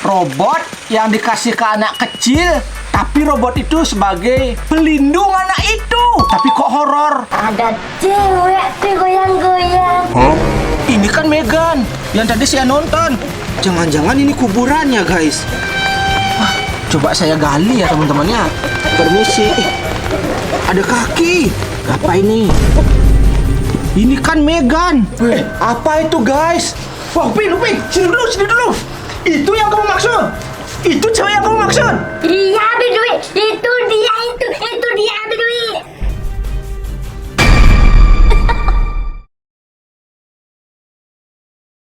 robot yang dikasih ke anak kecil, tapi robot itu sebagai pelindung anak itu. Tapi kok horor? Ada cewek tuh goyang-goyang. Ini kan Megan yang tadi saya nonton. Jangan-jangan ini kuburannya, guys. Coba saya gali ya teman-teman ya. Permisi. Ada kaki. Apa ini? Ini kan Megan. Apa itu guys? Wah, Upin, sini dulu. Itu yang kamu maksud? Itu cewek yang kamu maksud? Iya, Bidui. Itu dia. Bidui.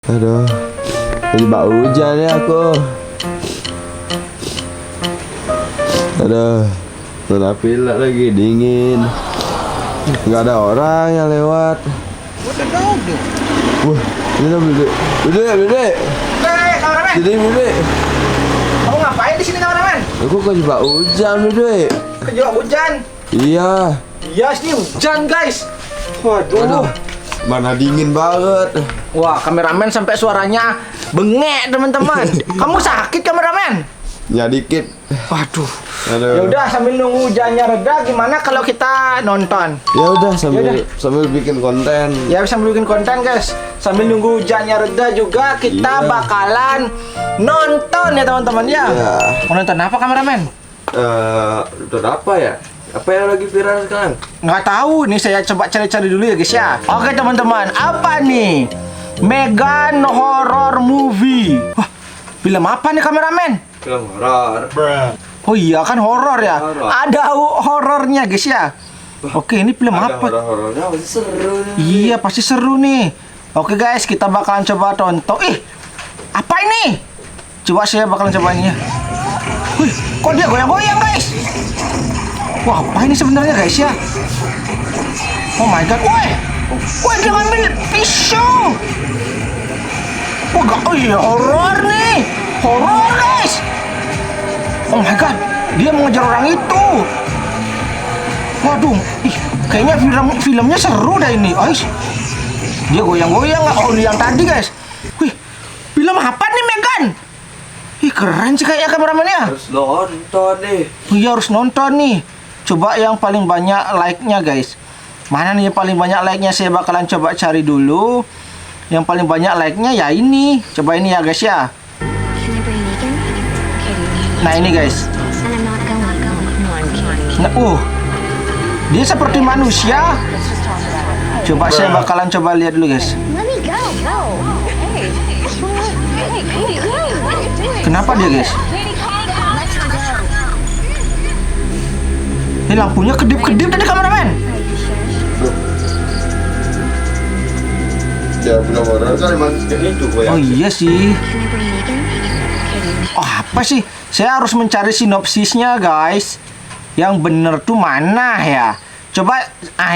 Aduh, lagi bau hujan ya aku. Aduh, kena pilek lagi, dingin. Nggak ada orang yang lewat. Wah, ini lah Budi. Kameramen. Sini Budi. Kamu ngapain di sini kameramen? Aku kejebak hujan Budi. Kejebak hujan. Iya. Iya, sini hujan guys. Aduh, mana dingin banget. Wah, kameramen sampai suaranya bengek teman-teman. Kamu sakit kameramen? Ya dikit. Waduh. Aduh. Ya udah sambil nunggu hujannya reda, gimana kalau kita nonton? Ya udah sambil bikin konten. Ya sambil bikin konten guys. Sambil nunggu hujannya reda juga kita Iya. bakalan nonton ya teman-teman ya. Iya. Mau nonton apa kameramen? Nonton apa ya? Apa yang lagi viral sekarang? Nggak tahu, nih saya coba cari-cari dulu ya guys ya. Oke teman-teman, apa nih? Megan Horror Movie. Wah, film apa nih kameramen? Film horor. Oh iya kan horor ya. Horor. Ada horornya guys ya. Oke, ini film Ada apa? horor-horornya pasti seru nih. Iya pasti seru nih. Oke guys, kita bakalan coba tonton. Apa ini? Coba saya bakalan cobainnya. Wih, kok dia goyang-goyang guys? Wah, apa ini sebenarnya guys ya? Oh my god, woi dia ngambil pisau. Oh iya horor nih, horor guys. Oh my god, dia mengejar orang itu. Waduh, kayaknya filmnya seru dah ini, guys. Dia goyang-goyang nggak? Oh, ini yang tadi, guys. Wih, film apa nih, Megan? Ih, keren sih kayaknya kameramennya. Harus nonton nih. Iya, harus nonton nih. Coba yang paling banyak like-nya, guys. Mana nih yang paling banyak like-nya? Saya bakalan coba cari dulu. Yang paling banyak like-nya ya ini. Coba ini ya, guys ya. Nah, ini, guys. Nah, dia seperti manusia. Coba saya bakalan coba lihat dulu guys. Kenapa dia guys? Ini lampunya kedip-kedip tadi kameramen. Ya film horor kan emang kayak gitu Oh iya sih. Oh apa sih? Saya harus mencari sinopsisnya guys. Yang bener tuh mana ya? Coba,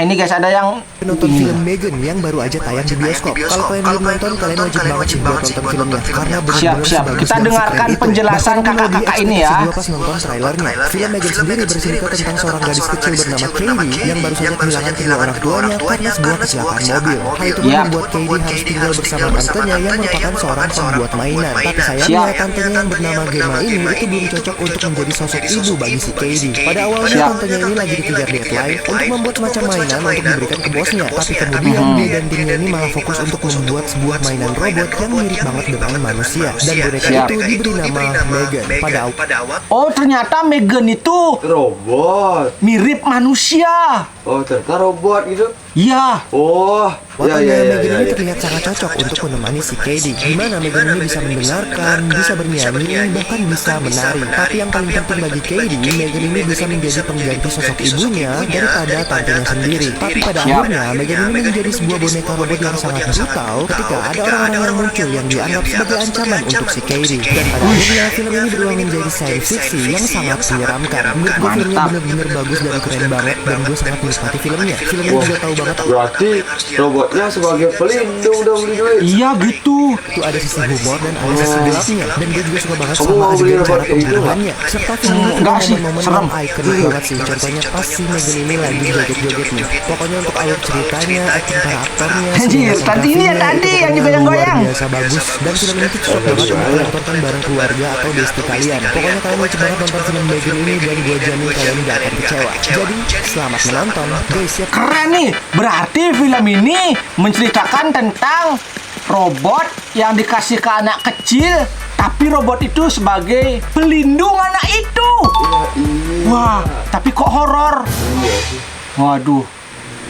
ini guys ada yang nonton film Megan yang baru aja tayang di bioskop. Kalau kalian belum nonton, kalian wajib banget sih buat nonton filmnya karena benar-benar Siap. sebagus Kita dan dengarkan sekeren itu. penjelasan Bahkan kakak-kakak ini ya. gua pas nonton trailernya. Film Megan sendiri bercerita tentang seorang gadis kecil bernama Katie yang baru saja kehilangan kedua orang tuanya karena sebuah kecelakaan mobil. Hal itu pun membuat Katie harus tinggal bersama tantenya yang merupakan seorang pembuat mainan. Tapi sayangnya tantenya yang bernama Gemma ini itu belum cocok untuk menjadi sosok ibu bagi si Katie. Pada awalnya tantenya ini lagi dikejar deadline untuk membuat semacam mainan untuk diberikan ke bosnya, tapi kemudian dia dan timnya ini malah fokus untuk membuat sebuah mainan robot yang mirip banget dengan manusia, dan boneka itu diberi nama Megan. Pada awal Oh ternyata Megan itu robot. mirip manusia. Oh ternyata robot gitu. Iya. Oh Waktunya Megan ini terlihat sangat cocok untuk menemani si Katie. Dimana Megan ini bisa mendengarkan, bisa bernyanyi, bahkan bisa menari. Tapi yang paling penting bagi Katie, Megan ini bisa menjadi pengganti sosok ibunya daripada tantenya sendiri. Tapi pada akhirnya Megan ini menjadi sebuah boneka robot yang sangat brutal ketika ada orang-orang yang muncul yang dianggap sebagai ancaman untuk si Katie. Dan pada akhirnya film ini berulang menjadi science fiction yang sangat menyeramkan. Menurut gue filmnya benar-benar bagus dan keren banget, dan gue sangat menikmati filmnya. Filmnya juga tahu banget. Berarti robot robotnya sebagai pelindung dong beli duit. Iya gitu. Itu ada sisi humor dan ada sisi gelapnya. Dan gue juga suka banget Kamu sama mau beli adegan robot cara kayak gitu pembunuhannya. Serta film ini Enggak punya sih, momen-momen serem. yang ikonik banget sih. Contohnya pas si Megan ini lagi joget-joget nih. Pokoknya untuk alur ceritanya, acting para aktornya, Anjir, tadi ini ya, tadi yang digoyang-goyang. luar biasa bagus. Dan film ini tuh cocok banget untuk kalian tonton bareng keluarga atau besti kalian. Pokoknya kalian wajib banget nonton film Megan ini dan gue jamin kalian gak akan kecewa. Jadi, selamat menonton. Guys, ya. Keren nih. Berarti film ini menceritakan tentang robot yang dikasih ke anak kecil, tapi robot itu sebagai pelindung anak itu. Wah, tapi kok horor? Waduh.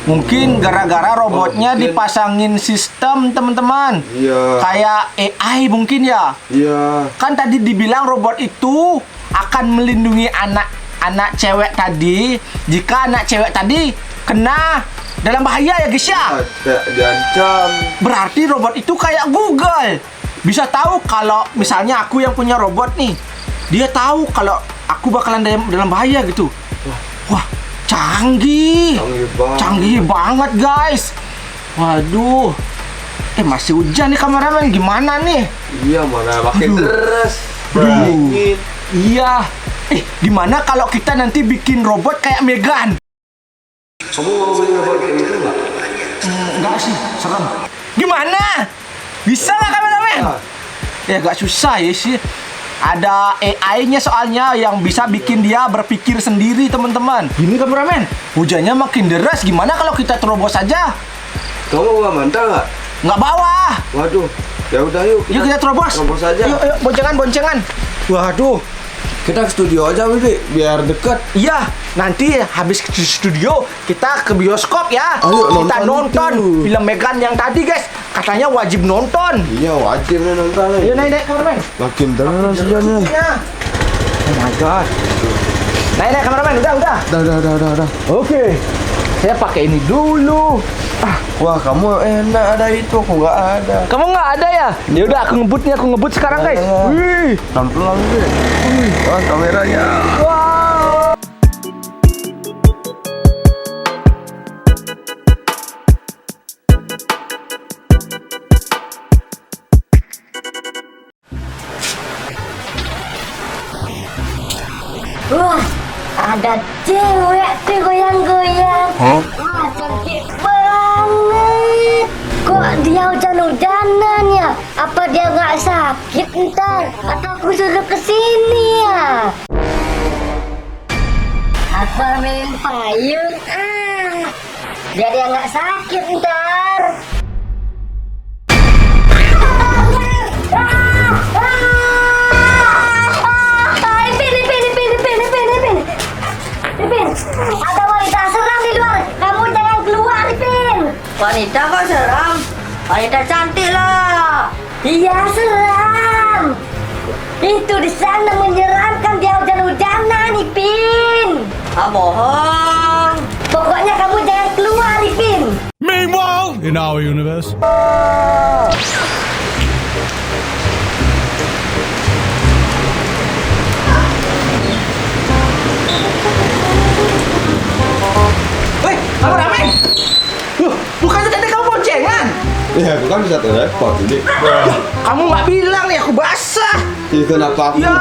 Mungkin gara-gara robotnya dipasangin sistem, teman-teman. Iya. Kayak AI mungkin ya. Iya. Kan tadi dibilang robot itu akan melindungi anak cewek tadi jika anak cewek tadi kena dalam bahaya ya guys ya. Ada diancam. Berarti robot itu kayak Google. Bisa tahu kalau misalnya aku yang punya robot nih, dia tahu kalau aku bakalan dalam bahaya gitu. Wah, canggih. Canggih banget guys. Waduh. Masih hujan nih kameramen, gimana nih? Iya, mana makin Aduh. deras. Aduh. Iya. Gimana kalau kita nanti bikin robot kayak Megan? Kamu mau beli robot kayak gitu nggak? Enggak sih, serem. Gimana? Bisa nggak kameramen? Ya agak susah ya sih. Ada AI-nya soalnya yang bisa bikin dia berpikir sendiri, teman-teman. Gini kameramen, hujannya makin deras. Gimana kalau kita terobos saja? Kamu nggak mantap nggak? Nggak bawa. Waduh, ya udah yuk. Yuk kita terobos. Terobos aja. Yuk, boncengan. Waduh. Kita ke studio aja, Bibi, biar deket. Iya, nanti habis ke studio kita ke bioskop ya. Ayo, kita nonton nonton film Megan yang tadi guys. Katanya wajib nonton. Iya, wajib nih nonton nih. Ayo naik kameramen. Makin deras hujannya. Ya. Oh my god. Naik kameramen, udah. Udah. Oke. Saya pakai ini dulu. Wah, kamu enak ada itu, aku nggak ada. Kamu nggak ada ya? Ya udah aku ngebut sekarang guys. Wih. Pelan-pelan deh. Wah, kameranya. Wow. Wah, ada cewek tuh goyang-goyang. Wah, cantik banget. Kok dia hujan-hujanan ya? Apa dia nggak sakit ntar? Atau aku suruh kesini ya? Apa main payung? Biar dia nggak sakit ntar. Ipin, ada wanita seram di luar. Kamu jangan keluar, Ipin. Wanita kok seram? Wanita cantik lah. Iya, seram. Itu di sana menyeramkan, dia hujan-hujanan, Ipin. Bohong. Pokoknya kamu jangan keluar, Ipin. Meanwhile, in our universe. Wih, kameramen. Bukannya tadi kamu boncengan? Ya, aku kan bisa teleport, jadi. Kamu nggak bilang nih aku basah. Iya, kenapa aku? Ya.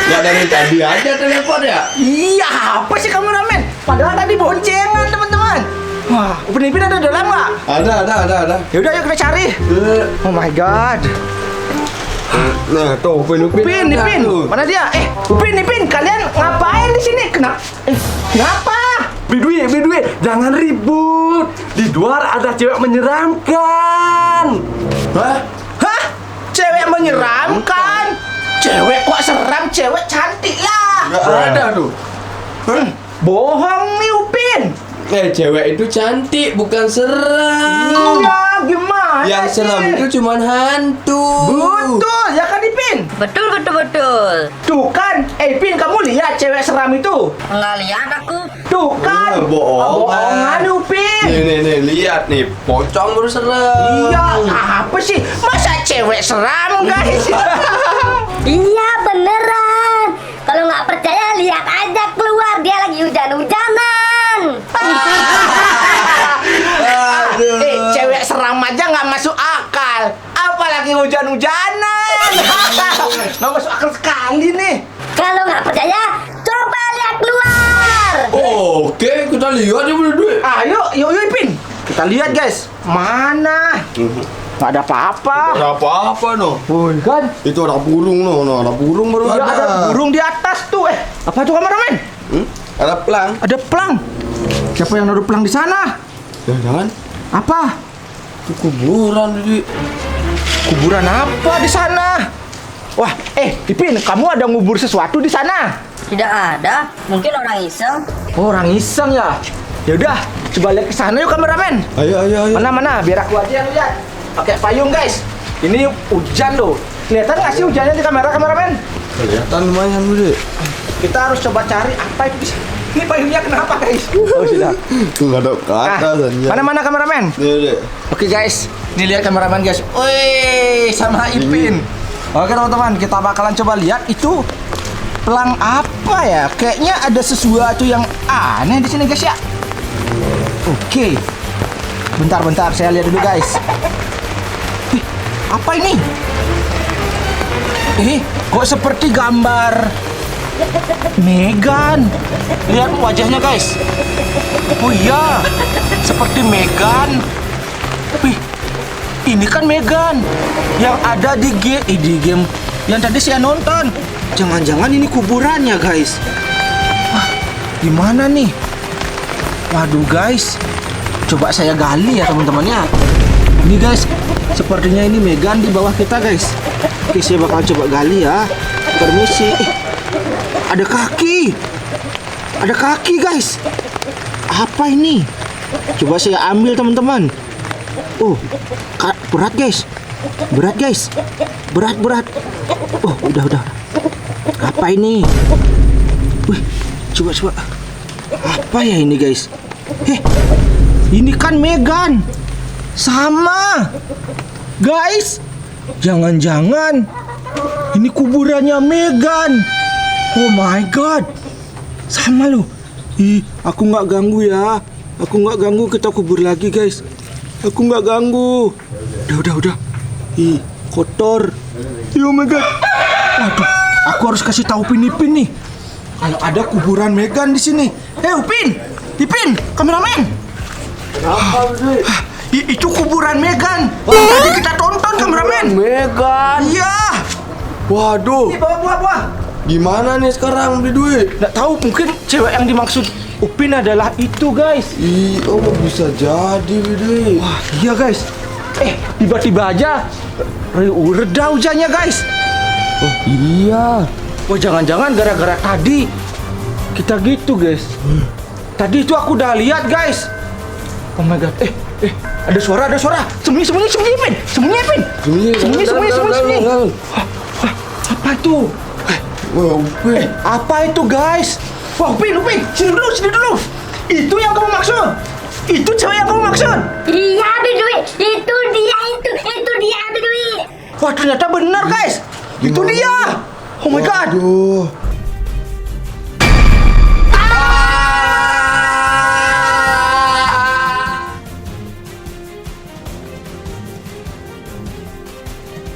Nggak dari tadi aja teleport ya? Iya, apa sih kameramen? Padahal tadi boncengan, teman-teman. Wah, Upin ada dalam nggak? Ada. Yaudah, yuk kita cari. Oh my god. Nah, tuh Upin. Upin, mana dia? Upin, kalian ngapain di sini? Kenapa? Bidwi, jangan ribut. Di luar ada cewek menyeramkan. Hah? Hah? Cewek menyeramkan? Cewek kok seram? Cewek cantik lah. Nggak ada tuh. Bohong nih Upin. Cewek itu cantik, bukan seram. Iya, gimana Yang sih? seram itu cuma hantu. Betul, ya kan Ipin? Betul. Tuh kan, Ipin kamu lihat cewek seram itu? Nggak lihat aku. Tuh kan? Bohongan. Bohongan Upin. Nih, lihat nih, pocong baru serem. Iya, apa sih? Masa cewek seram guys? Iya, beneran. Kalau nggak percaya, lihat aja keluar. Dia lagi hujan-hujanan. Cewek seram nggak masuk akal sekali nih. Kalau nggak percaya, coba lihat keluar. Oke, kita lihat ya berdua. Ayo, yuk Ipin. Kita lihat guys. Mana? Nggak ada apa-apa. Ada apa-apa no? Woi kan? Itu ada burung no, ada burung baru Iya, ada burung di atas tuh. Apa tuh kameramen? Ada pelang. Ada pelang. Siapa yang naruh pelang di sana? Jangan. Apa? Itu kuburan jadi. Kuburan apa di sana? Wah, Ipin, kamu ada ngubur sesuatu di sana? Tidak ada. Mungkin orang iseng. Oh, orang iseng ya. Ya udah, coba lihat ke sana yuk kameramen. Ayo. Mana, biar aku aja yang lihat. Pakai payung guys. Ini hujan loh. Kelihatan nggak sih hujannya di kameramen? Kelihatan lumayan bro. Kita harus coba cari apa itu di sana. Ini payungnya kenapa guys? Oh sudah. Tuh nggak ada kata saja. Mana kameramen? Deh. Oke guys, ini lihat kameramen guys. Wih, sama Ipin. Oke teman-teman, kita bakalan coba lihat itu pelang apa ya? Kayaknya ada sesuatu yang aneh di sini guys ya. Oke. Bentar, saya lihat dulu guys. Wih, apa ini? Kok seperti gambar Megan. Lihat wajahnya guys. Oh iya, seperti Megan. Wih, ini kan Megan yang ada di game yang tadi saya nonton. Jangan-jangan ini kuburannya guys. Di mana nih? Waduh guys, coba saya gali ya teman-teman ya. Ini guys, sepertinya ini Megan di bawah kita guys. Oke, saya bakal coba gali ya. Permisi. Ada kaki. Ada kaki guys. Apa ini? Coba saya ambil teman-teman. Oh, berat guys. Berat. Oh, udah. Apa ini? Wih, coba. Apa ya ini guys? Ini kan Megan. Sama. Guys, jangan-jangan ini kuburannya Megan. Oh my god. Sama loh. Aku nggak ganggu ya. Kita kubur lagi guys. Aku nggak ganggu. Udah. Kotor. Oh my god. Waduh, aku harus kasih tahu Ipin nih. Kalau ada kuburan Megan di sini. Ipin, kameramen. Kenapa sih? Itu kuburan Megan. Tadi kita tonton kameramen. Megan. Iya. Waduh. Ini bawa buah. Gimana nih sekarang beli duit? Nggak tahu, mungkin cewek yang dimaksud Upin adalah itu guys. Bisa jadi beli duit. Wah, iya guys. Tiba-tiba aja reda hujannya guys. Oh iya. Wah, jangan-jangan gara-gara tadi kita gitu guys. Tadi itu aku udah lihat guys. Oh my god. Ada suara. Sembunyi Ipin. Sembunyi. Apa itu? Wah, Upin. Apa itu guys? Wah, Upin, sini dulu. Itu yang kamu maksud? Itu cewek yang kamu maksud? Iya, Bidui. Itu dia, Bidui. Wah, ternyata benar guys. Itu dia. Oh my god. Aduh.